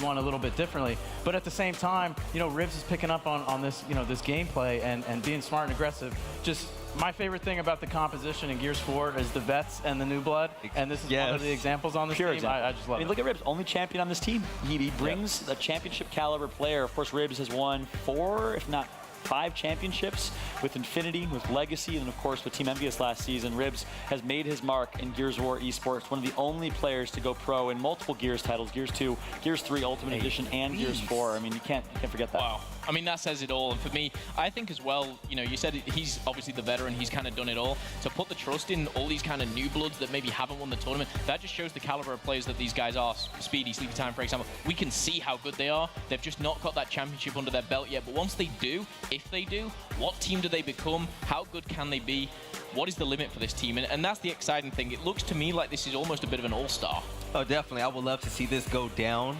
won a little bit differently. But at the same time, you know, Ribs is picking up on this, you know, this gameplay and being smart and aggressive. Just my favorite thing about the composition in Gears 4 is the vets and the new blood, and this is one of the examples on this team. I just love it. Look at Ribs, only champion on this team. He brings a championship caliber player. Of course, Ribs has won 4, if not 5 championships with Infinity, with Legacy, and of course with Team Envious last season. Ribs has made his mark in Gears of War esports, one of the only players to go pro in multiple Gears titles, Gears 2, Gears 3 Ultimate Edition, and Gears 4. I mean, you can't forget that. Wow. I mean, that says it all. And for me, I think as well, you know, you said he's obviously the veteran, he's kind of done it all. To put the trust in all these kind of new bloods that maybe haven't won the tournament, that just shows the caliber of players that these guys are. Speedy, Sleepy Time, for example. We can see how good they are. They've just not got that championship under their belt yet. But once they do, if they do, what team do they become? How good can they be? What is the limit for this team? And that's the exciting thing. It looks to me like this is almost a bit of an all-star. Oh, definitely. I would love to see this go down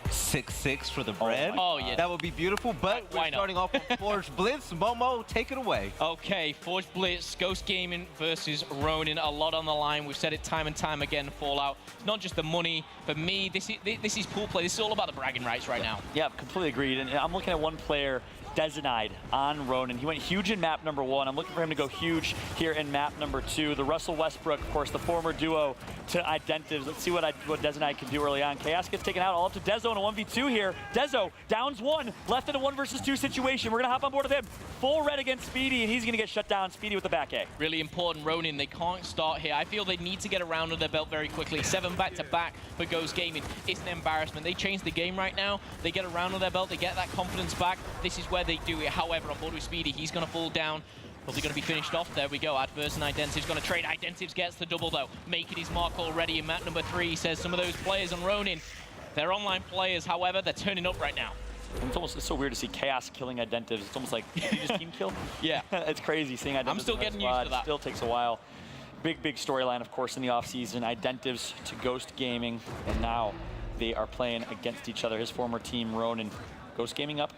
6-6 for the bread. Oh, yeah. That would be beautiful, but we're starting off with Forge Blitz. Momo, take it away. Okay, Forge Blitz, Ghost Gaming versus Ronin. A lot on the line. We've said it time and time again, Fallout. Not just the money. For me, this is pool play. This is all about the bragging rights right now. Yeah, completely agreed. And I'm looking at one player, Desinide, on Ronin. He went huge in map number 1. I'm looking for him to go huge here in map number 2. The Russell Westbrook, of course, the former duo to Identives. Let's see what Desinide can do early on. Chaos gets taken out, all up to Dezo in a 1v2 here. Dezo downs 1, left in a 1 versus 2 situation. We're gonna hop on board with him. Full red against Speedy, and he's gonna get shut down. Speedy with the back A. Really important, Ronin. They can't start here. I feel they need to get around under their belt very quickly. 7 back-to-back for Ghost Gaming. It's an embarrassment. They changed the game right now. They get around under their belt. They get that confidence back. This is where they do it. However, on board with Speedy, he's gonna fall down. Probably going to be finished off. There we go. Adverse and Identives going to trade. Identives gets the double, though, making his mark already in map number 3. He says some of those players on Ronin, they're online players. However, they're turning up right now. It's so weird to see Chaos killing Identives. It's almost like, did you just team kill? Yeah. It's crazy seeing Identives. I'm still getting used to that. Still takes a while. Big storyline, of course, in the offseason. Identives to Ghost Gaming, and now they are playing against each other. His former team, Ronin. Ghost Gaming up.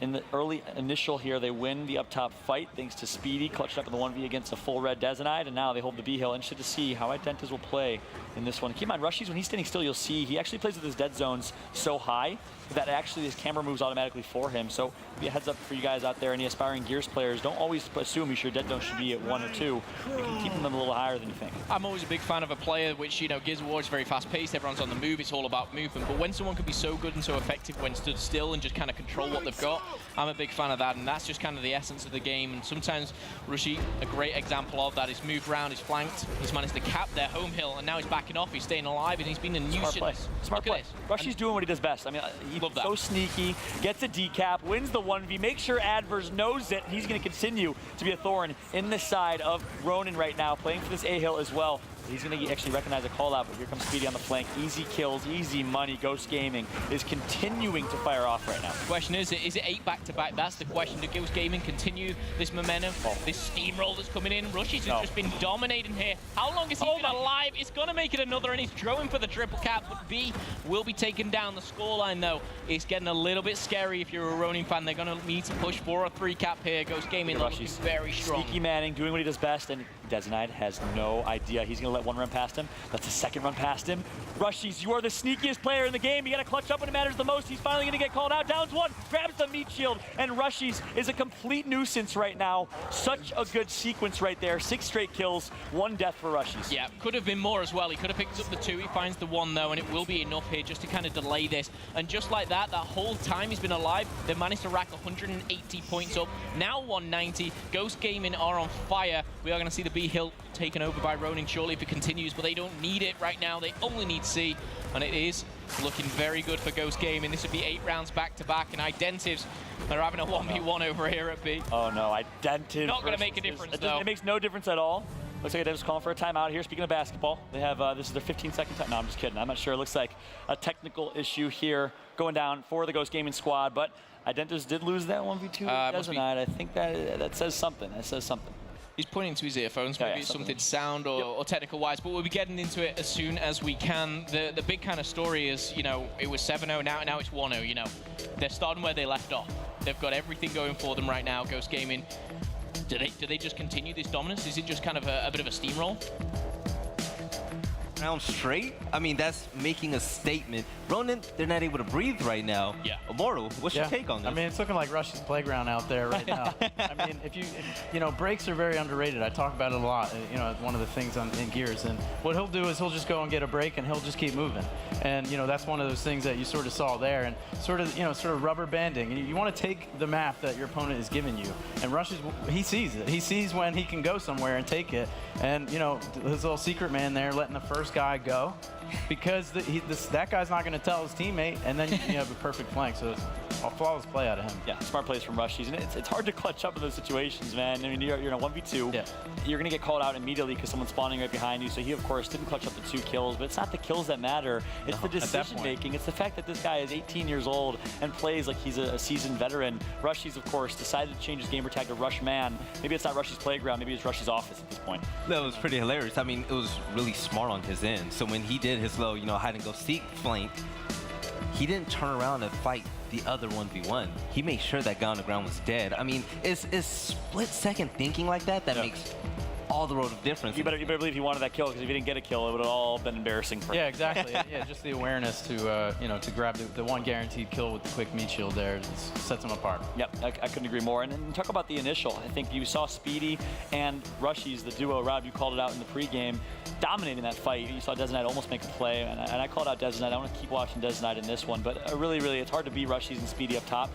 In the early initial here, they win the up top fight thanks to Speedy, clutched up in the 1v against a full red Desinide, and now they hold the B hill. Interested to see how Identives will play in this one. Keep in mind, Rushies, when he's standing still, you'll see he actually plays with his dead zones so high that actually his camera moves automatically for him. So be a heads up for you guys out there, any aspiring Gears players, don't always assume your dead zone should be at 1 or 2. You can keep them a little higher than you think. I'm always a big fan of a player which, you know, Gears of War is very fast-paced, everyone's on the move, it's all about movement. But when someone can be so good and so effective when stood still and just kind of control what they've got, I'm a big fan of that, and that's just kind of the essence of the game. And sometimes Rushi, a great example of that, is moved around, he's flanked, he's managed to cap their home hill, and now he's backing off, he's staying alive, and he's been a nuisance. Smart play. Rushi's doing what he does best. I mean, he's so sneaky, gets a decap, wins the 1v, makes sure Adverse knows it. He's going to continue to be a thorn in the side of Ronin right now, playing for this A hill as well. He's going to actually recognize a call out, but here comes Speedy on the flank. Easy kills, easy money. Ghost Gaming is continuing to fire off right now. The question is it 8 back-to-back? That's the question. Do Ghost Gaming continue this momentum, this steamroll that's coming in? Rushies has just been dominating here. How long is he been alive? It's going to make it another, and he's throwing for the triple cap, but B will be taken down. The scoreline, though, is getting a little bit scary if you're a Ronin fan. They're going to need to push for a 3 cap here. Ghost Gaming looking very strong. Sneaky Manning doing what he does best, and Desinide has no idea. He's going to let 1 run past him. That's a 2nd run past him. Rushies, you are the sneakiest player in the game. You got to clutch up when it matters the most. He's finally going to get called out. Downs 1, grabs the meat shield, and Rushies is a complete nuisance right now. Such a good sequence right there. 6 straight kills, 1 death for Rushies. Yeah, could have been more as well. He could have picked up the 2. He finds the 1 though, and it will be enough here just to kind of delay this. And just like that, that whole time he's been alive, they've managed to rack 180 points up. Now 190. Ghost Gaming are on fire. We are going to see the B hill taken over by Ronin shortly if it continues, but they don't need it right now. They only need C, and it is looking very good for Ghost Gaming. This would be 8 rounds back-to-back, and Identives, they're having a 1v1 over here at B. Oh no, Identives. Not going to make a difference, though. It makes no difference at all. Looks like Identives calling for a timeout here. Speaking of basketball, they have, this is their 15-second time. No, I'm just kidding. I'm not sure. It looks like a technical issue here going down for the Ghost Gaming squad, but Identives did lose that 1v2 Desinide. I think that says something. That says something. He's pointing to his earphones, maybe it's something sound or technical-wise, but we'll be getting into it as soon as we can. The big kind of story is, you know, it was 7-0, now it's 1-0, you know. They're starting where they left off. They've got everything going for them right now, Ghost Gaming. Do they just continue this dominance? Is it just kind of a bit of a steamroll? rounds straight, I mean, that's making a statement. Ronin, they're not able to breathe right now. Yeah. Immortal, what's your take on this? I mean, it's looking like Russia's playground out there right now. I mean, if you know, breaks are very underrated. I talk about it a lot. You know, one of the things in Gears. And what he'll do is he'll just go and get a break and he'll just keep moving. And you know, that's one of those things that you sort of saw there. And sort of rubber banding. You want to take the map that your opponent is giving you. And Russia's, he sees it. He sees when he can go somewhere and take it. And you know, his little secret man there letting the first guy go, because that guy's not going to tell his teammate, and then you have a perfect flank. So it's a flawless play out of him. Yeah, smart plays from Rushies, and it's hard to clutch up in those situations, man. I mean, you're in a 1v2. Yeah. You're going to get called out immediately because someone's spawning right behind you. So he, of course, didn't clutch up the 2 kills, but it's not the kills that matter. It's the decision making. It's the fact that this guy is 18 years old and plays like he's a seasoned veteran. Rushies, of course, decided to change his gamer tag to Rush Man. Maybe it's not Rushies' playground. Maybe it's Rushies' office at this point. That was pretty hilarious. I mean, it was really smart on his end. So when he did his little, you know, hide and go seek flank, he didn't turn around and fight the other 1v1. He made sure that guy on the ground was dead. I mean, it's split-second thinking like that makes all the world of difference. You better believe he wanted that kill, because if he didn't get a kill, it would have all been embarrassing for him. Yeah, exactly. Yeah, just the awareness to you know, to grab the one guaranteed kill with the quick meat shield there sets him apart. Yep, I couldn't agree more. And then talk about the initial. I think you saw Speedy and Rushies, the duo. Rob, you called it out in the pregame, dominating that fight. You saw Desinite almost make a play, and I called out Desinite. I want to keep watching Desinite in this one, but really, it's hard to beat Rushies and Speedy up top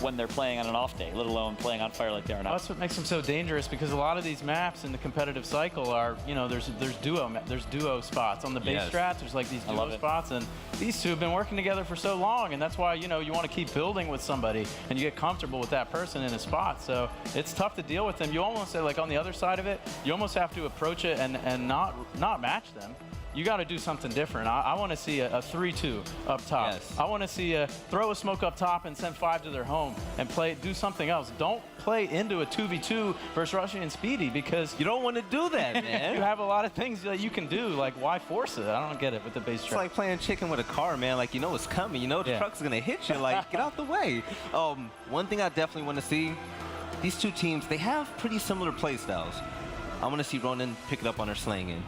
when they're playing on an off day, let alone playing on fire like they are now. Well, that's what makes them so dangerous, because a lot of these maps in the competitive cycle are, you know, there's duo spots on the base strats. There's like these duo spots, and these two have been working together for so long, and that's why, you know, you want to keep building with somebody and you get comfortable with that person in a spot. So it's tough to deal with them. You almost say, like on the other side of it, you almost have to approach it and not match them. You got to do something different. I want to see a 3-2 up top. Yes. I want to see throw a smoke up top and send 5 to their home and do something else. Don't play into a 2v2 versus Russian and Speedy, because You don't want to do that, man. you have a lot of things that you can do. Like, why force it? I don't get it with the base It's trap. like playing chicken with a car, man. Like, you know it's coming. You know the truck's going to hit you. Like, get out the way. One thing I definitely want to see, these two teams, they have pretty similar play styles. I want to see Ronin pick it up on her slanging.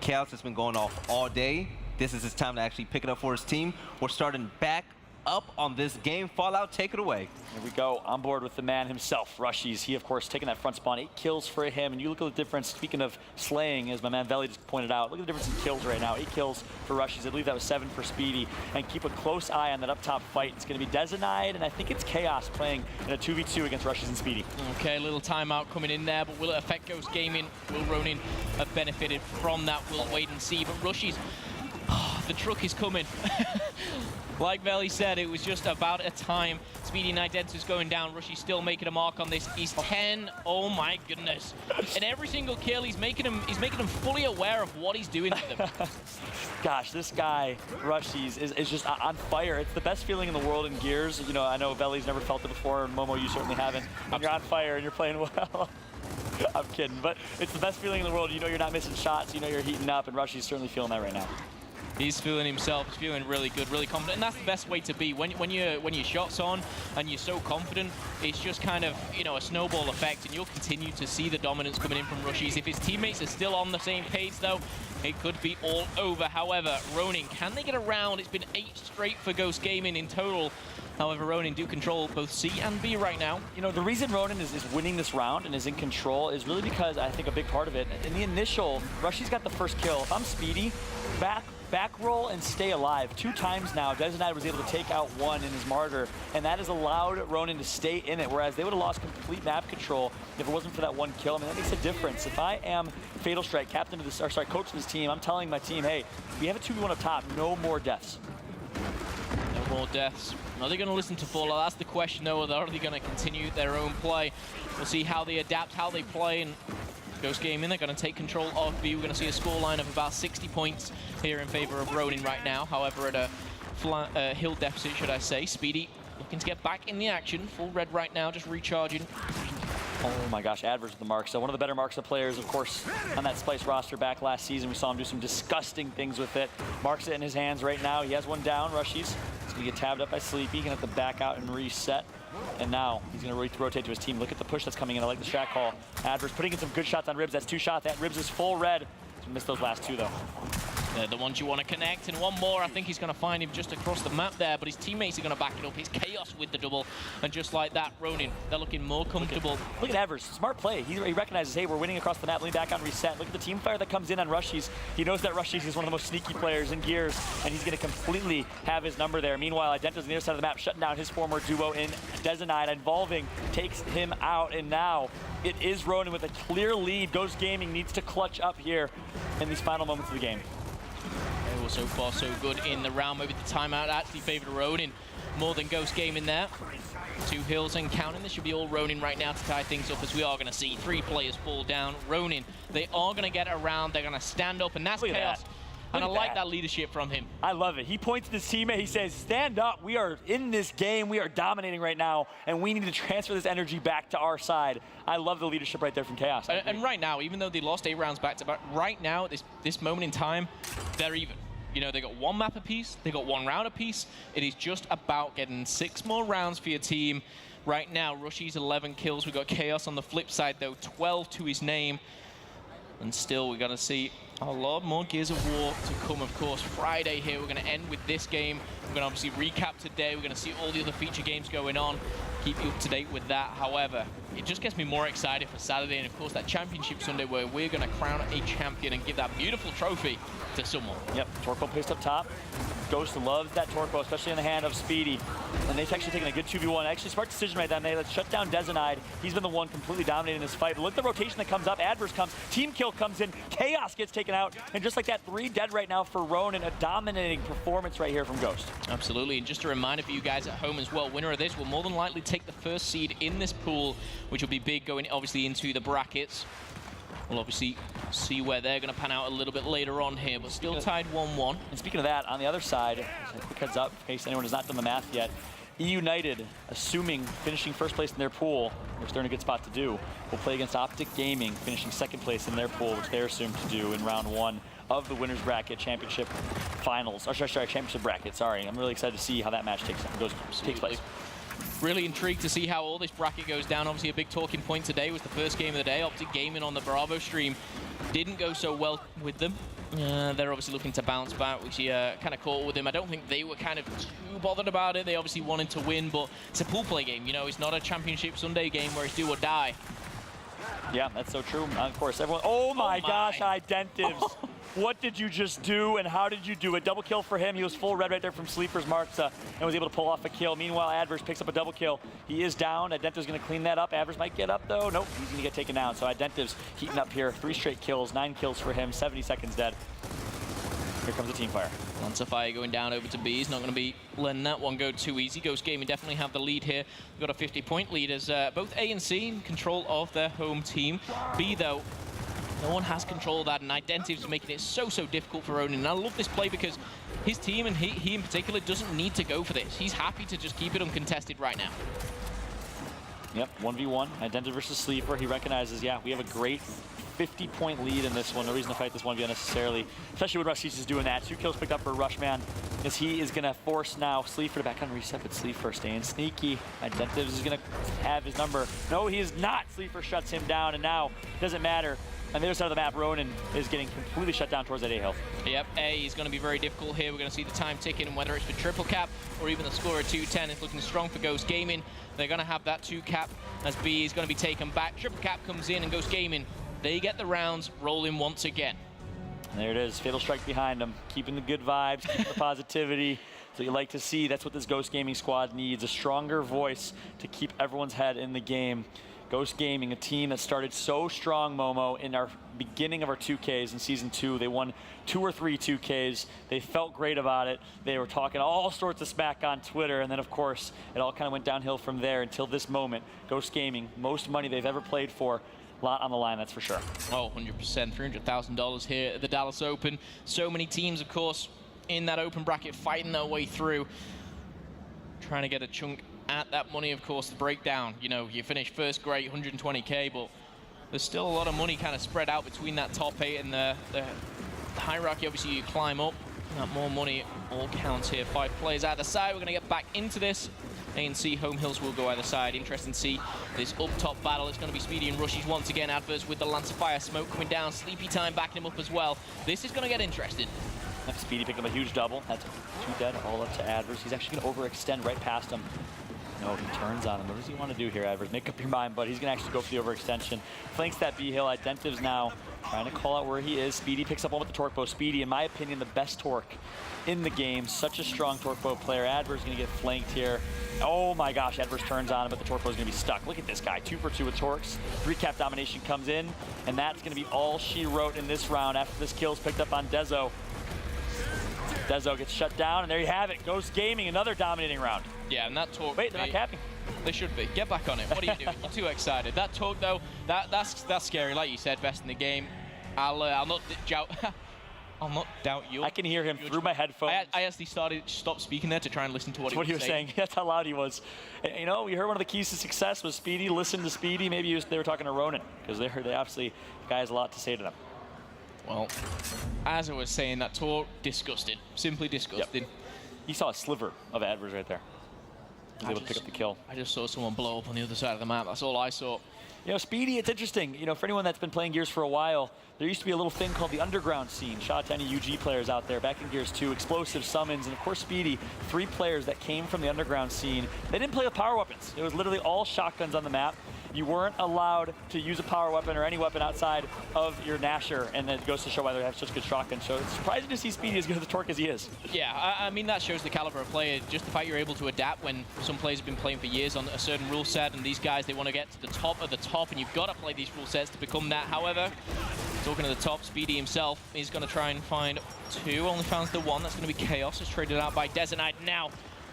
Chaos has been going off all day. This is his time to actually pick it up for his team. We're starting back up on this game. Fallout, take it away. Here we go, on board with the man himself, Rushies. He, of course, taking that front spawn, 8 kills for him. And you look at the difference, speaking of slaying, as my man Veli just pointed out, look at the difference in kills right now. 8 kills for Rushies. I believe that was 7 for Speedy. And keep a close eye on that up top fight. It's going to be Desinite, and I think it's Chaos playing in a 2v2 against Rushies and Speedy. Okay, a little timeout coming in there, but will it affect Ghost Gaming? Will Ronin have benefited from that? We'll wait and see. But Rushies, the truck is coming. Like Veli said, it was just about a time. Speedy and Identa's going down. Rushi's still making a mark on this. He's 10. Oh my goodness! And every single kill, he's making them fully aware of what he's doing to them. Gosh, this guy, Rushies, is just on fire. It's the best feeling in the world in Gears. You know, I know Veli's never felt it before, and Momo, you certainly haven't. When you're on fire and you're playing well. I'm kidding, but it's the best feeling in the world. You know you're not missing shots. You know you're heating up, and Rushi's certainly feeling that right now. He's feeling himself. He's feeling really good, really confident, and that's the best way to be. When your shot's on and you're so confident, it's just kind of, you know, a snowball effect, and you'll continue to see the dominance coming in from Rushies. If his teammates are still on the same page, though, it could be all over. However, Ronin, can they get around? It's been 8 straight for Ghost Gaming in total. However, Ronin do control both C and B right now. You know, the reason Ronin is winning this round and is in control is really because I think a big part of it, in the initial, Rushies got the first kill. If I'm Speedy, back roll and stay alive. 2 times now, Desinite was able to take out 1 in his Martyr, and that has allowed Ronin to stay in it, whereas they would have lost complete map control if it wasn't for that 1 kill. I mean, that makes a difference. If I am Fatal Strike, captain of this, or sorry, coach of this team, I'm telling my team, hey, we have a 2v1 up top, no more deaths. No more deaths. Are they going to listen to Fallout? That's the question, though. Are they going to continue their own play? We'll see how they adapt, how they play, and Ghost Gaming, they're going to take control of B. We're going to see a scoreline of about 60 points here in favor of Ronin right now. However, at a hill deficit, should I say. Speedy looking to get back in the action. Full red right now, just recharging. Oh my gosh, Adverse with the marks. So one of the better marks of players, of course, on that Splice roster back last season. We saw him do some disgusting things with it. Marks it in his hands right now. He has one down, Rushies. He's going to get tabbed up by Sleepy. He's going to have to back out and reset. And now he's going to rotate to his team. Look at the push that's coming in. I like the strat call. Adverse putting in some good shots on Ribs. That's 2 shots. That Ribs is full red. Missed those last two, though. They're the ones you want to connect, and one more, I think he's going to find him just across the map there, but his teammates are going to back it up. It's Chaos with the double, and just like that, Ronin, they're looking more comfortable. Look at Evers, smart play. He recognizes, hey, we're winning across the map, leaning back on reset. Look at the team fire that comes in on Rushies. He knows that Rushies is one of the most sneaky players in Gears, and he's going to completely have his number there. Meanwhile, Identa's on the other side of the map, shutting down his former duo in Desanide. Involving takes him out, and now it is Ronin with a clear lead. Ghost Gaming needs to clutch up here in these final moments of the game. They were so far so good in the round. Maybe the timeout actually favored Ronin more than Ghost Gaming there. 2 hills and counting. This should be all Ronin right now to tie things up, as we are going to see 3 players fall down. Ronin, they are going to get around. They're going to stand up, and that's Chaos. And I like that leadership from him. I love it. He points to his teammate. He says, stand up. We are in this game. We are dominating right now, and we need to transfer this energy back to our side. I love the leadership right there from Chaos. And right now, even though they lost 8 rounds back to back, right now, at this moment in time, they're even. You know, they got 1 map apiece. They got 1 round apiece. It is just about getting 6 more rounds for your team. Right now, Rushy's 11 kills. We've got Chaos on the flip side, though, 12 to his name. And still, we're going to see a lot more Gears of War to come, of course. Friday here, we're going to end with this game. We're going to obviously recap today. We're going to see all the other feature games going on. Keep you up to date with that. However, it just gets me more excited for Saturday. And, of course, that Championship Sunday where we're going to crown a champion and give that beautiful trophy to someone. Yep, Torpo placed up top. Ghost loves that Torpo, especially in the hand of Speedy. And they've actually taken a good 2v1. Actually, smart decision right then. Let's shut down Desanide. He's been the one completely dominating this fight. But look at the rotation that comes up. Adverse comes. Team kill comes in. Chaos gets taken out. And just like that, 3 dead right now for Ronin. A dominating performance right here from Ghost. Absolutely. And just a reminder for you guys at home as well, winner of this will more than likely take the first seed in this pool, which will be big going obviously into the brackets. We'll obviously see where they're going to pan out a little bit later on here, but still tied 1-1. And speaking of that, on the other side, a quick heads up in case anyone has not done the math yet, United, assuming finishing first place in their pool, which they're in a good spot to do, will play against Optic Gaming, finishing second place in their pool, which they're assumed to do in round 1 of the winners bracket championship finals. Or sorry, championship bracket. Sorry, I'm really excited to see how that match takes place. Really intrigued to see how all this bracket goes down. Obviously, a big talking point today was the first game of the day. Optic Gaming on the Bravo stream didn't go so well with them. They're obviously looking to bounce back, which he kind of caught with him. I don't think they were kind of too bothered about it. They obviously wanted to win, but it's a pool play game. You know, it's not a Championship Sunday game where it's do or die. Yeah, that's so true. Of course, everyone. Oh my gosh, Identives. What did you just do, and how did you do it? Double kill for him. He was full red right there from Sleeper's Markza and was able to pull off a kill. Meanwhile, Adverse picks up a double kill. He is down. Identive's going to clean that up. Adverse might get up, though. Nope, he's going to get taken down. So Identive's heating up here. 3 straight kills, 9 kills for him, 70 seconds dead. Here comes the team fire. Lancer Fire going down over to B. He's not going to be letting that one go too easy. Ghost Gaming definitely have the lead here. We've got a 50-point lead as both A and C in control of their home team. B, though, no one has control of that, and Identity's making it so difficult for Ronin. And I love this play because his team, and he in particular, doesn't need to go for this. He's happy to just keep it uncontested right now. Yep, 1v1, Identity versus Sleeper. He recognizes, yeah, we have a great 50-point lead in this one. No reason to fight this 1v necessarily, especially when Rush is doing that. 2 kills picked up for Rushman, as he is going to force now Sleeper to back on reset, but Sleeper staying sneaky. Identity is going to have his number. No, he is not. Sleeper shuts him down, and now it doesn't matter. On the other side of the map, Ronin is getting completely shut down towards that A hill. Yep, A is going to be very difficult here. We're going to see the time ticking, and whether it's for triple cap or even the score of 210 is looking strong for Ghost Gaming. They're going to have that 2 cap as B is going to be taken back. Triple cap comes in, and Ghost Gaming, they get the rounds rolling once again. And there it is, Fatal Strike behind them, keeping the good vibes, keeping the positivity. So you like to see, that's what this Ghost Gaming squad needs, a stronger voice to keep everyone's head in the game. Ghost Gaming, a team that started so strong, Momo, in our beginning of our 2Ks in Season 2. They won 2 or 3 2Ks. They felt great about it. They were talking all sorts of smack on Twitter, and then, of course, it all kind of went downhill from there until this moment. Ghost Gaming, most money they've ever played for. A lot on the line, that's for sure. Oh, 100%. $300,000 here at the Dallas Open. So many teams, of course, in that open bracket fighting their way through, trying to get a chunk at that money. Of course, the breakdown, you know, you finish first, great, 120K, but there's still a lot of money kind of spread out between that top 8 and the hierarchy. Obviously, you climb up, that more money all counts here. 5 players out the side. We're going to get back into this. ANC home hills will go either side. Interesting to see this up top battle. It's going to be Speedy and Rushies once again. Adverse with the Lance of Fire. Smoke coming down. Sleepy Time backing him up as well. This is going to get interesting. Speedy picked up a huge double. That's 2 dead, all up to Adverse. He's actually going to overextend right past him. No, he turns on him. What does he want to do here, Adverse? Make up your mind, but he's going to actually go for the overextension. Flanks that B hill. Identiv's now trying to call out where he is. Speedy picks up one with the torque bow. Speedy, in my opinion, the best torque in the game. Such a strong torque bow player. Adverse is going to get flanked here. Oh my gosh, Adverse turns on him, but the torque bow is going to be stuck. Look at this guy, 2 for 2 with torques. 3-cap domination comes in, and that's going to be all she wrote in this round after this kill is picked up on Dezo. Dezo gets shut down, and there you have it. Ghost Gaming, another dominating round. Yeah, and that torque... Wait, they're not capping. They should be. Get back on it. What are you doing? You're too excited. That torque, though, that's scary. Like you said, best in the game. I'll not doubt you. I can hear him through my headphones. I actually stopped speaking there to try and listen to what he was saying. That's how loud he was. You know, we heard one of the keys to success was Speedy. Listen to Speedy. Maybe they were talking to Ronin, because they obviously, the guy has a lot to say to them. Well, as I was saying, that torque, disgusting. Simply disgusting. Yep. You saw a sliver of Adverse right there. He was able to pick up the kill. I just saw someone blow up on the other side of the map. That's all I saw. You know, Speedy, it's interesting. You know, for anyone that's been playing Gears for a while, there used to be a little thing called the underground scene. Shout out to any UG players out there back in Gears 2, explosive summons, and of course Speedy, 3 players that came from the underground scene. They didn't play with power weapons. It was literally all shotguns on the map. You weren't allowed to use a power weapon or any weapon outside of your Nasher, and it goes to show why they have such good shotguns. So it's surprising to see Speedy as good at the torque as he is. Yeah, I mean, that shows the caliber of player. Just the fact you're able to adapt when some players have been playing for years on a certain rule set, and these guys, they want to get to the top of the top, and you've got to play these rule sets to become that. However, talking to the top, Speedy himself is going to try and find 2. Only finds the 1. That's going to be Chaos. It's traded out by Desonide now.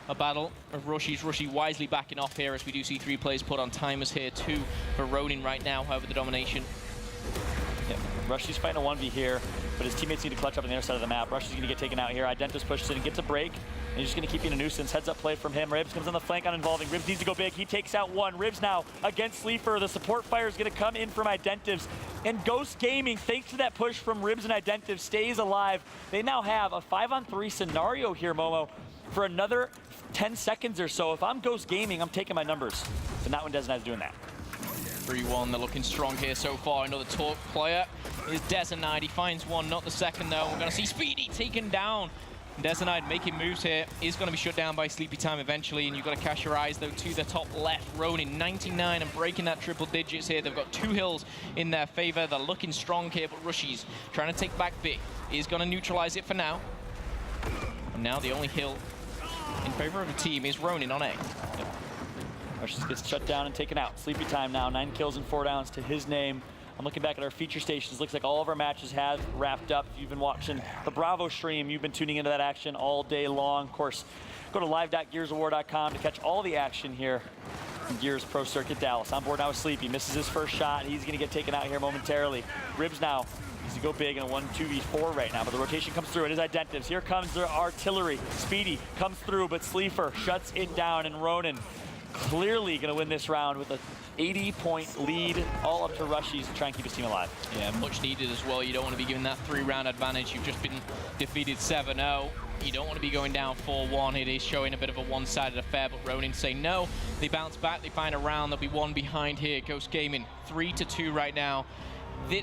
A battle of Rushies. Rushi wisely backing off here as we do see 3 players put on timers here. 2 for Ronin right now, however, the domination. Yep. Rushies fighting a 1v here, but his teammates need to clutch up on the other side of the map. Rushies going to get taken out here. Identis pushes in and gets a break. And he's just going to keep being a nuisance. Heads up play from him. Ribs comes on the flank on involving. Ribs needs to go big. He takes out 1. Ribs now against Sleeper. The support fire is going to come in from Identivs. And Ghost Gaming, thanks to that push from Ribs and Identivs, stays alive. They now have a 5-on-3 scenario here, Momo, for another 10 seconds or so. If I'm Ghost Gaming, I'm taking my numbers. But not when Desonide is doing that. 3-1, they're looking strong here so far. Another torque player is Desonide. He finds 1, not the second though. We're going to see Speedy taken down. Desonide making moves here is going to be shut down by Sleepy Time eventually, and you've got to cast your eyes though to the top left. Ronin 99 and breaking that triple digits here. They've got 2 hills in their favor. They're looking strong here, but Rushies trying to take back big. Is going to neutralize it for now. And now the only hill in favor of the team is Ronin on A. Rushies gets shut down and taken out. Sleepy Time now, 9 kills and 4 downs to his name. I'm looking back at our feature stations. Looks like all of our matches have wrapped up. If you've been watching the Bravo stream, you've been tuning into that action all day long. Of course, go to live.gearsofwar.com to catch all the action here in Gears Pro Circuit Dallas. On board now with Sleepy. Misses his first shot. He's going to get taken out here momentarily. Ribs now needs to go big in a 1-2v4 right now, but the rotation comes through. It is Identivs. Here comes the artillery. Speedy comes through, but Sleeper shuts it down, and Ronin clearly going to win this round with a 80-point lead, all up to Rushies to try and keep his team alive. Yeah, much needed as well. You don't want to be given that 3-round advantage. You've just been defeated 7-0. You don't want to be going down 4-1. It is showing a bit of a one-sided affair, but Ronin say no. They bounce back. They find a round. There'll be 1 behind here. Ghost Gaming 3-2 right now.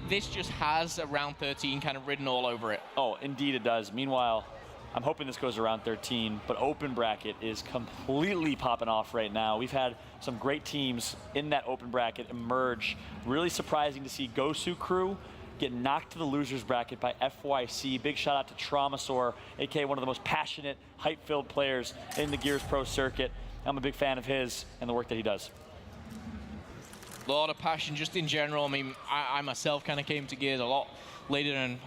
This just has a round 13 kind of written all over it. Oh, indeed it does. Meanwhile, I'm hoping this goes around 13, but open bracket is completely popping off right now. We've had some great teams in that open bracket emerge. Really surprising to see Gosu Crew get knocked to the losers bracket by FYC. Big shout out to Traumasaur, aka one of the most passionate, hype-filled players in the Gears Pro circuit. I'm a big fan of his and the work that he does. A lot of passion just in general. I mean, I myself kind of came to Gears a lot later than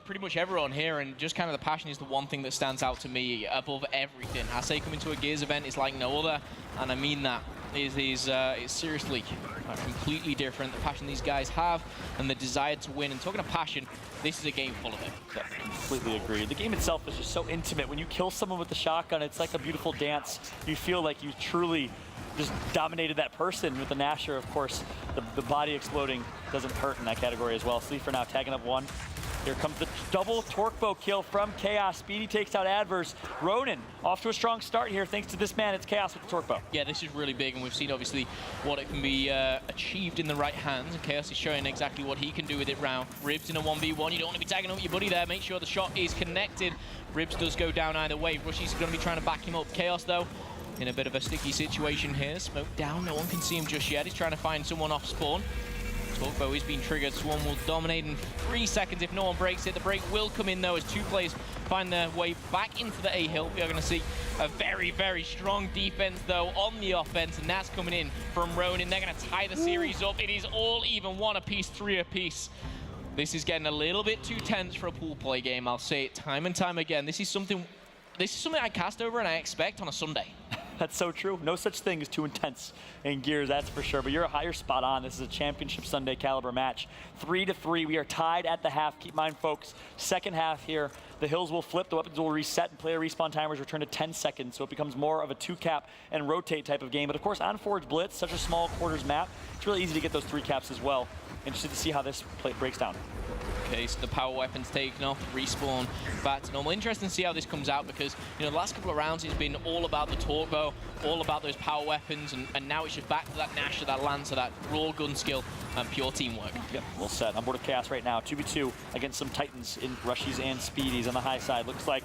pretty much everyone here, and just kind of the passion is the one thing that stands out to me above everything. I say coming to a Gears event is like no other, and I mean that. It's seriously completely different. The passion these guys have and the desire to win. And talking of passion, this is a game full of it. Yeah, completely agree. The game itself is just so intimate. When you kill someone with the shotgun, it's like a beautiful dance. You feel like you truly just dominated that person with the Nasher. Of course, the body exploding doesn't hurt in that category as well. Sleeper now tagging up 1. Here comes the double torque bow kill from Chaos. Speedy takes out Adverse. Ronin off to a strong start here thanks to this man. It's Chaos with the torque bow. Yeah, this is really big, and we've seen obviously what it can be achieved in the right hands, and Chaos is showing exactly what he can do with it round. Ribs in a 1v1, you don't want to be tagging up your buddy there. Make sure the shot is connected. Ribs does go down either way. Rushy's going to be trying to back him up. Chaos, though, in a bit of a sticky situation here. Smoke down, no one can see him just yet. He's trying to find someone off spawn. Torque is being triggered. Swarm will dominate in 3 seconds if no one breaks it. The break will come in though as two players find their way back into the A hill. We are going to see a very, very strong defense though on the offense, and that's coming in from Ronin. They're going to tie the series up. It is all even, 1 apiece, 3 apiece. This is getting a little bit too tense for a pool play game. I'll say it time and time again. This is something I cast over and I expect on a Sunday. That's so true. No such thing as too intense in Gears, that's for sure. But you're spot on. This is a championship Sunday caliber match. 3-3. We are tied at the half. Keep in mind, folks, second half here, the hills will flip, the weapons will reset, and player respawn timers return to 10 seconds. So it becomes more of a 2-cap and rotate type of game. But of course, on Forge Blitz, such a small quarters map, it's really easy to get those 3 caps as well. Interested to see how this play breaks down. Okay, so the power weapon's taken off, respawn back to normal. Interesting to see how this comes out because, you know, the last couple of rounds it's been all about the torque bow, all about those power weapons, and now it's just back to that Nasher, that Lancer, that raw gun skill, and pure teamwork. Yep, well set. On board of Chaos right now, 2v2 against some Titans in Rushies and Speedies on the high side. Looks like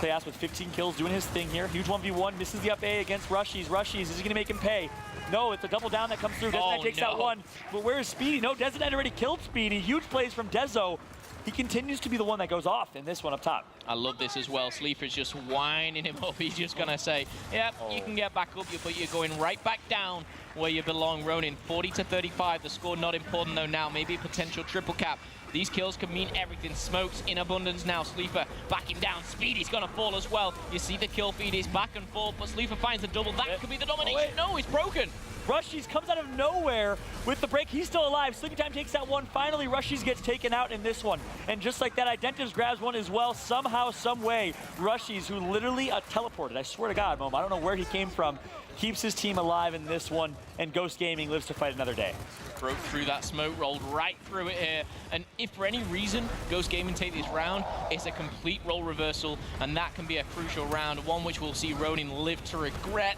Chaos with 15 kills doing his thing here. Huge 1v1, misses the up A against Rushies. Rushies, is he going to make him pay? No, it's a double down that comes through. Dezinite takes out one. But where is Speedy? No, Dezinite already killed Speedy. Huge plays from Dezo. He continues to be the one that goes off in this one up top. I love this as well. Sleeper's just winding him up. He's just going to say, yep, you can get back up, but you're going right back down where you belong. Ronin, 40-35. The score not important, though, now. Maybe a potential triple cap. These kills can mean everything. Smokes in abundance now. Sleeper backing down. Speedy's going to fall as well. You see the kill feed is back and forth, but Sleeper finds a double. That could be the domination. No, he's broken. Rushies comes out of nowhere with the break. He's still alive. Sleeping Time takes out one. Finally, Rushies gets taken out in this one. And just like that, Identives grabs one as well. Somehow, some way, Rushies, who literally teleported, I swear to God, Mom, I don't know where he came from, keeps his team alive in this one, and Ghost Gaming lives to fight another day. Broke through that smoke, rolled right through it here. And if for any reason Ghost Gaming take this round, it's a complete role reversal, and that can be a crucial round, one which we'll see Ronin live to regret.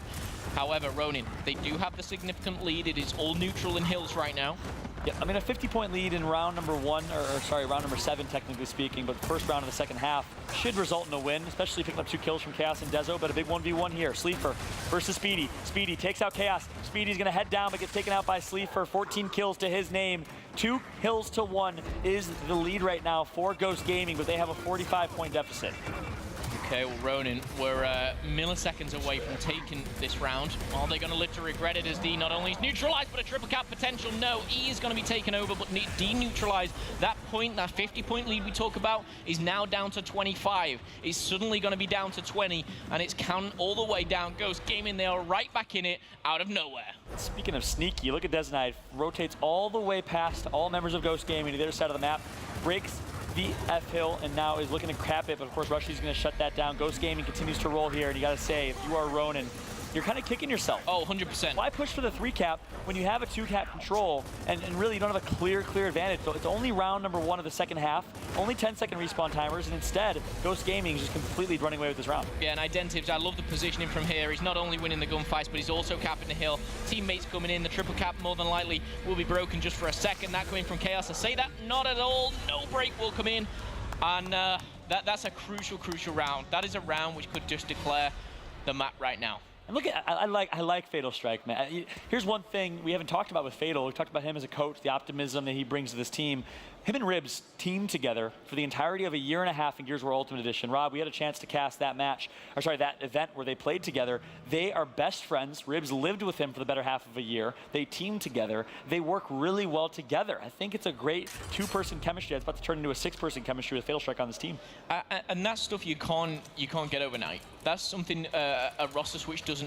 However, Ronin, they do have the significant lead. It is all neutral in hills right now. Yeah, I mean, a 50-point lead in round number 1, or sorry, round number 7, technically speaking, but the first round of the second half should result in a win, especially picking up 2 kills from Chaos and Dezo, but a big 1v1 here. Sleeper versus Speedy. Speedy takes out Chaos. Speedy's gonna head down, but gets taken out by Sleeper. 14 kills to his name. 2 hills to 1 is the lead right now for Ghost Gaming, but they have a 45-point deficit. Okay, well, Ronin, we're milliseconds away from taking this round. Are they going to live to regret it as D not only is neutralized, but a triple cap potential? No, E is going to be taken over, but D neutralized. That point, that 50-point lead we talk about, is now down to 25. It's suddenly going to be down to 20, and it's counting all the way down. Ghost Gaming, they are right back in it, out of nowhere. Speaking of sneaky, look at Dezinite. Rotates all the way past all members of Ghost Gaming to the other side of the map. Breaks the F hill and now is looking to crap it, but of course Rushy's going to shut that down. Ghost Gaming continues to roll here, and you got to say, if you are Ronin, you're kind of kicking yourself. Oh, 100%. Why push for the 3-cap when you have a 2-cap control and really you don't have a clear advantage? So it's only round number 1 of the second half, only 10-second respawn timers, and instead Ghost Gaming is just completely running away with this round. Yeah, and Identives, I love the positioning from here. He's not only winning the gunfights, but he's also capping the hill. Teammates coming in. The triple cap more than likely will be broken just for a second. That coming from Chaos. I say that not at all. No break will come in. And that's a crucial round. That is a round which could just declare the map right now. And look at, I like Fatal Strike, man. Here's one thing we haven't talked about with Fatal. We talked about him as a coach, the optimism that he brings to this team. Him and Ribs teamed together for the entirety of a year and a half in Gears of War Ultimate Edition. Rob, we had a chance to cast that match, or sorry, that event where they played together. They are best friends. Ribs lived with him for the better half of a year. They teamed together. They work really well together. I think it's a great 2-person chemistry that's about to turn into a 6-person chemistry with Fatal Strike on this team. And that's stuff you can't get overnight. That's something a roster switch just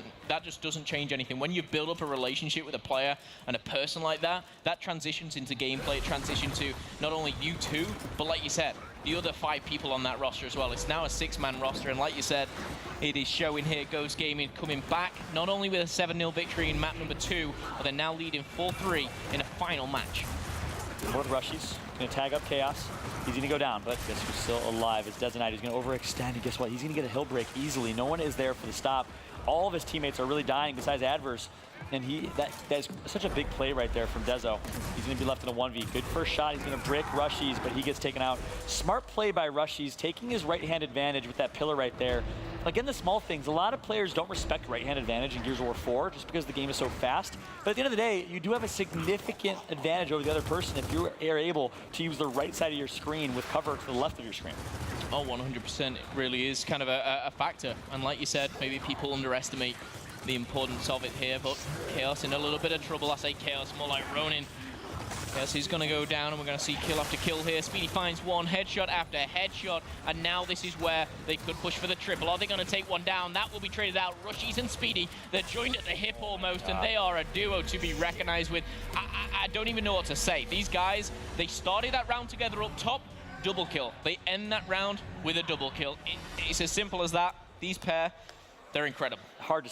doesn't change anything. When you build up a relationship with a player and a person like that, that transitions into gameplay. It transitions to not only you two, but like you said, the other 5 people on that roster as well. It's now a 6-man roster, and like you said, it is showing here Ghost Gaming coming back, not only with a 7-0 victory in map number 2, but they're now leading 4-3 in a final match. Both Rushies gonna tag up Chaos. He's gonna go down, but guess who's still alive? It's Dezenite. He's gonna overextend, and guess what? He's gonna get a hill break easily. No one is there for the stop. All of his teammates are really dying besides Adverse. And that's such a big play right there from Dezo. He's gonna be left in a 1v. Good first shot, he's gonna break Rushies, but he gets taken out. Smart play by Rushies, taking his right-hand advantage with that pillar right there. Again, the small things. A lot of players don't respect right-hand advantage in Gears of War 4 just because the game is so fast. But at the end of the day, you do have a significant advantage over the other person if you are able to use the right side of your screen with cover to the left of your screen. Oh, 100%. It really is kind of a factor. And like you said, maybe people underestimate the importance of it here, but Chaos in a little bit of trouble. I say Chaos, more like Ronin. Chaos is going to go down, and we're going to see kill after kill here. Speedy finds one, headshot after headshot, and now this is where they could push for the triple. Are they going to take one down? That will be traded out. Rushies and Speedy, they're joined at the hip almost, and they are a duo to be recognized with. I don't even know what to say. These guys, they started that round together up top, double kill. They end that round with a double kill. It's as simple as that. These pair, they're incredible. Hard to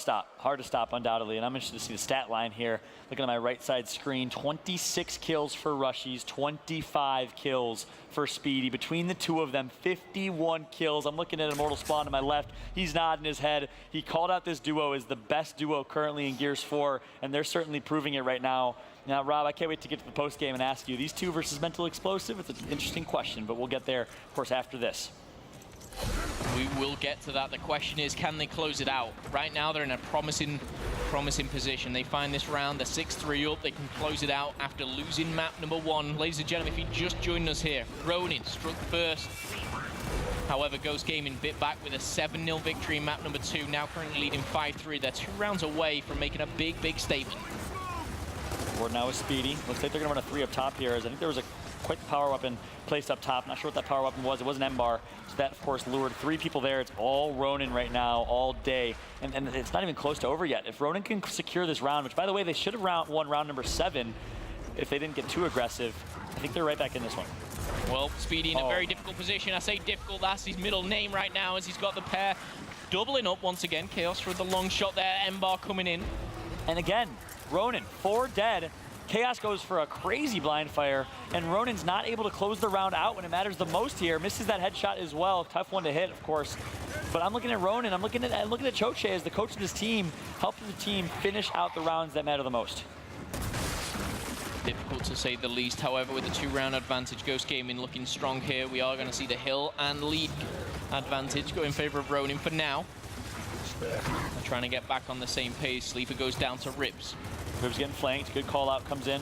stop undoubtedly, and I'm interested to see the stat line here. Looking at my right side screen, 26 kills for Rushies, 25 kills for Speedy. Between the two of them, 51 kills. I'm looking at Immortal Spawn to my left. He's nodding his head. He called out this duo as the best duo currently in Gears 4, and they're certainly proving it right now. Now, Rob, I can't wait to get to the post game and ask you, these two versus Mental Explosive, it's an interesting question, but we'll get there, of course, after this. We will get to that. The question is, can they close it out? Right now, they're in a promising position. They find this round, they're 6-3 up. They can close it out after losing map number 1. Ladies and gentlemen, if you just joined us here, Ronin struck first. However, Ghost Gaming bit back with a 7-0 victory in map number 2, now currently leading 5-3. They're 2 rounds away from making a big statement. Forward now with Speedy. Looks like they're gonna run a 3 up top here, as I think there was a quick power weapon placed up top. Not sure what that power weapon was. It was an M-bar. So that, of course, lured 3 people there. It's all Ronin right now, all day. And it's not even close to over yet. If Ronin can secure this round, which, by the way, they should have won round number 7 if they didn't get too aggressive, I think they're right back in this one. Well, Speedy in a very difficult position. I say difficult, that's his middle name right now, as he's got the pair doubling up once again. Chaos for the long shot there. M-bar coming in. And again, Ronin, 4 dead. Chaos goes for a crazy blind fire, and Ronin's not able to close the round out when it matters the most here. Misses that headshot as well. Tough one to hit, of course. But I'm looking at Ronin. I'm looking at Choche as the coach of this team, helping the team finish out the rounds that matter the most. Difficult to say the least. However, with the 2-round advantage, Ghost Gaming looking strong here. We are going to see the hill and lead advantage go in favor of Ronin for now. They're trying to get back on the same pace. Sleeper goes down to Ribs. Ribs getting flanked. Good call out comes in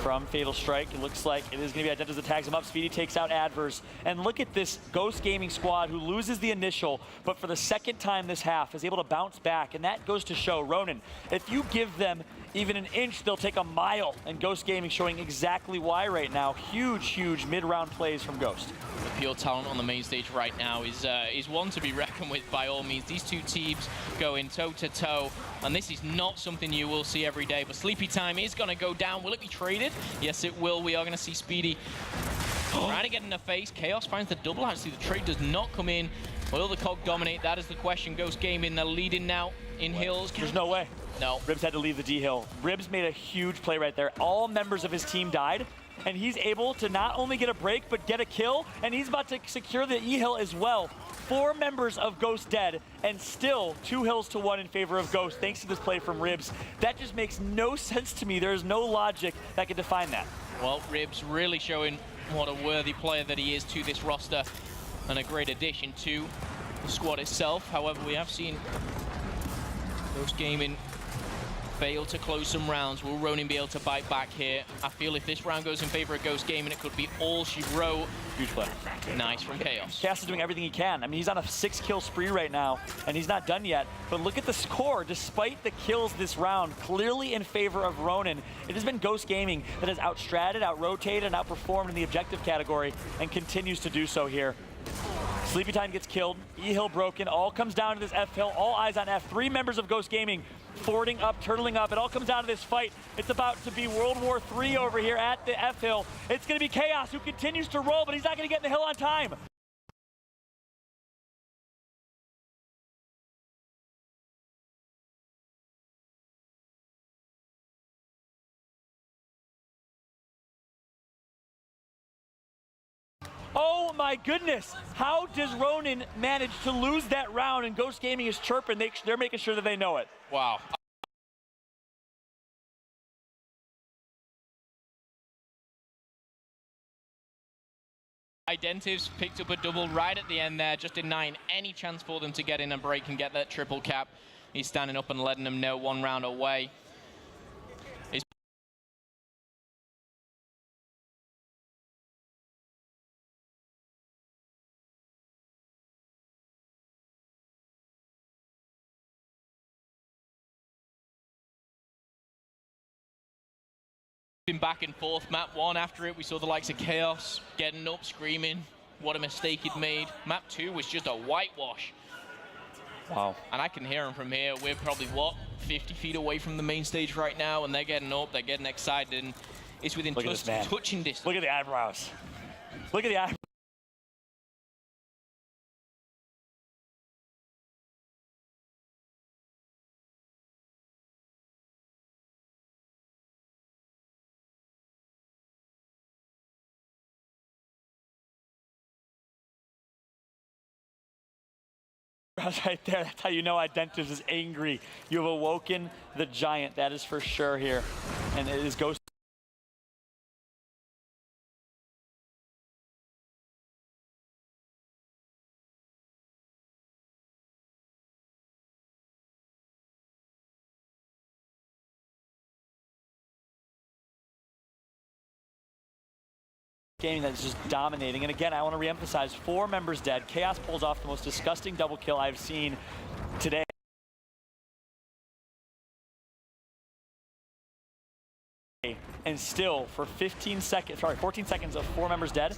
from Fatal Strike. It looks like it is going to be Identitas that tags him up. Speedy takes out Adverse. And look at this Ghost Gaming squad who loses the initial, but for the second time this half is able to bounce back. And that goes to show Ronin, if you give them even an inch, they'll take a mile. And Ghost Gaming showing exactly why right now. Huge mid-round plays from Ghost. The pure talent on the main stage right now is one to be reckoned with by all means. These two teams going toe-to-toe, and this is not something you will see every day. But Sleepy Time is going to go down. Will it be traded? Yes, it will. We are going to see Speedy trying to get in the face. Chaos finds the double. Actually, the trade does not come in. Will the COG dominate? That is the question. Ghost Gaming, they're leading now in hills. There's no way. No. Ribs had to leave the D hill. Ribs made a huge play right there. All members of his team died, and he's able to not only get a break, but get a kill, and he's about to secure the E hill as well. 4 members of Ghost dead, and still 2 hills to 1 in favor of Ghost, thanks to this play from Ribs. That just makes no sense to me. There's no logic that can define that. Well, Ribs really showing what a worthy player that he is to this roster, and a great addition to the squad itself. However, we have seen Ghost Gaming fail to close some rounds. Will Ronin be able to bite back here? I feel if this round goes in favor of Ghost Gaming, it could be all she wrote. Huge play. Nice from Chaos. Chaos is doing everything he can. I mean, he's on a 6-kill spree right now, and he's not done yet. But look at the score. Despite the kills this round, clearly in favor of Ronin. It has been Ghost Gaming that has outstratted, outrotated, and outperformed in the objective category, and continues to do so here. Sleepy Time gets killed, E-hill broken, all comes down to this F-hill, all eyes on F. 3 members of Ghost Gaming fording up, turtling up. It all comes down to this fight. It's about to be World War III over here at the F-hill. It's gonna be Chaos who continues to roll, but he's not gonna get in the hill on time. Oh my goodness! How does Ronin manage to lose that round? And Ghost Gaming is chirping. They're making sure that they know it. Wow. Identives picked up a double right at the end there, just denying any chance for them to get in a break and get that triple cap. He's standing up and letting them know 1 round away. Back and forth. Map 1 after it, we saw the likes of Chaos getting up, screaming what a mistake he'd made. Map 2 was just a whitewash. Wow. And I can hear them from here. We're probably, what, 50 feet away from the main stage right now, and they're getting up, they're getting excited, and it's within touching distance. Look at the eyebrows. Look at the eyebrows. Right there, that's how you know Identives is angry. You have awoken the giant, that is for sure here. And it is Ghost. Gaming that's just dominating. And again, I want to reemphasize, 4 members dead. Chaos pulls off the most disgusting double kill I've seen today. And still, for 14 seconds of 4 members dead,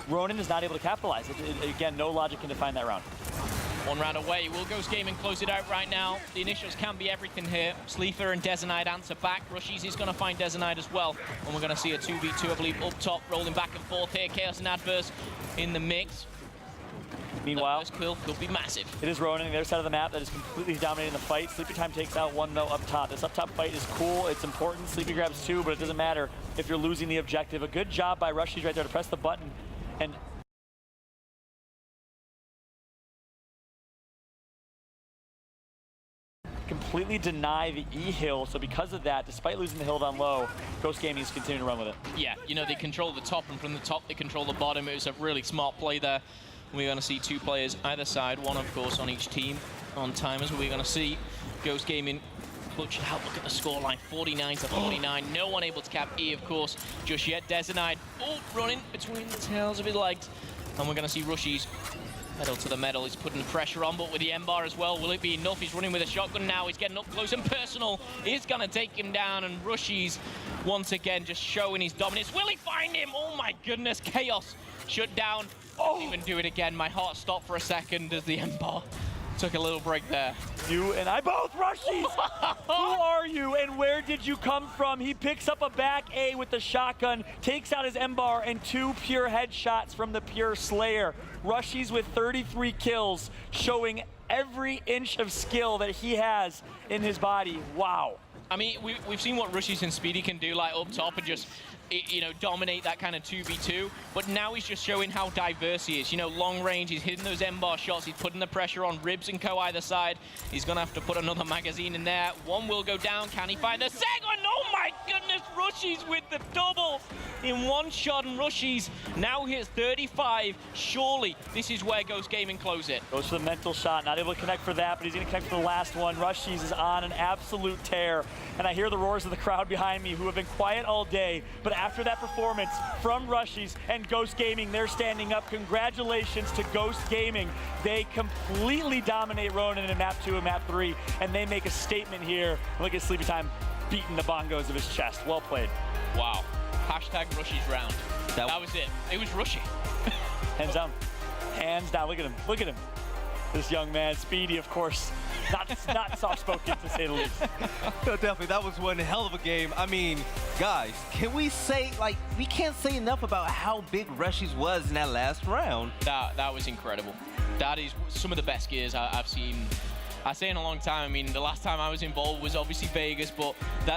Ronin is not able to capitalize. Again, no logic can define that round. 1 round away. Will Ghost Gaming close it out right now? The initials can be everything here. Sleeper and Desinide answer back. Rushies is going to find Desinide as well. And we're going to see a 2v2, I believe, up top, rolling back and forth here. Chaos and Adverse in the mix. Meanwhile, this kill could be massive. It is Ronin on the other side of the map that is completely dominating the fight. Sleepy Time takes out 1 though up top. This up top fight is cool, it's important. Sleepy grabs 2, but it doesn't matter if you're losing the objective. A good job by Rushies right there to press the button and completely deny the E-hill. So because of that, despite losing the hill down low, Ghost Gaming is continuing to run with it. Yeah, you know, they control the top, and from the top they control the bottom. It was a really smart play there. We're going to see 2 players either side, 1 of course on each team on timers. We're going to see Ghost Gaming clutch it out. Look at the scoreline, 49 to 49. No one able to cap E, of course, just yet. Desinide, running between the tails of his legs. And we're going to see Rushies pedal to the metal. He's putting the pressure on, but with the M-bar as well, will it be enough? He's running with a shotgun now. He's getting up close and personal. He's going to take him down, and Rushies once again just showing his dominance. Will he find him? Oh my goodness, Chaos shut down. Didn't even do it again. My heart stopped for a second as the M-bar took a little break there. You and I both, Rushies! Who are you and where did you come from? He picks up a back A with the shotgun, takes out his M-bar, and 2 pure headshots from the pure Slayer. Rushies with 33 kills, showing every inch of skill that he has in his body. Wow. I mean, we've seen what Rushies and Speedy can do, like up top and just, you know, dominate that kind of 2v2. But now he's just showing how diverse he is. You know, long range, he's hitting those M-bar shots, he's putting the pressure on Ribs and Co either side. He's gonna have to put another magazine in there. 1 will go down. Can he find the second? Oh my goodness, Rushies with the double in 1 shot, and Rushies now hits 35. Surely this is where Ghost Gaming close it. Goes for the mental shot, not able to connect for that, but he's gonna connect for the last one. Rushies is on an absolute tear. And I hear the roars of the crowd behind me who have been quiet all day, but after that performance from Rushies and Ghost Gaming, they're standing up. Congratulations to Ghost Gaming. They completely dominate Ronin in map 2 and map 3, and they make a statement here. Look at Sleepy Time beating the bongos of his chest. Well played. Wow. Hashtag Rushies round. That was it. It was Rushy. Hands down. Hands down. Look at him. Look at him. This young man, Speedy, of course, not soft-spoken to say the least. No, definitely, that was one hell of a game. I mean, guys, can we say, like, we can't say enough about how big Rushies was in that last round. That was incredible. That is some of the best gears I've seen. I say in a long time. I mean, the last time I was involved was obviously Vegas, but that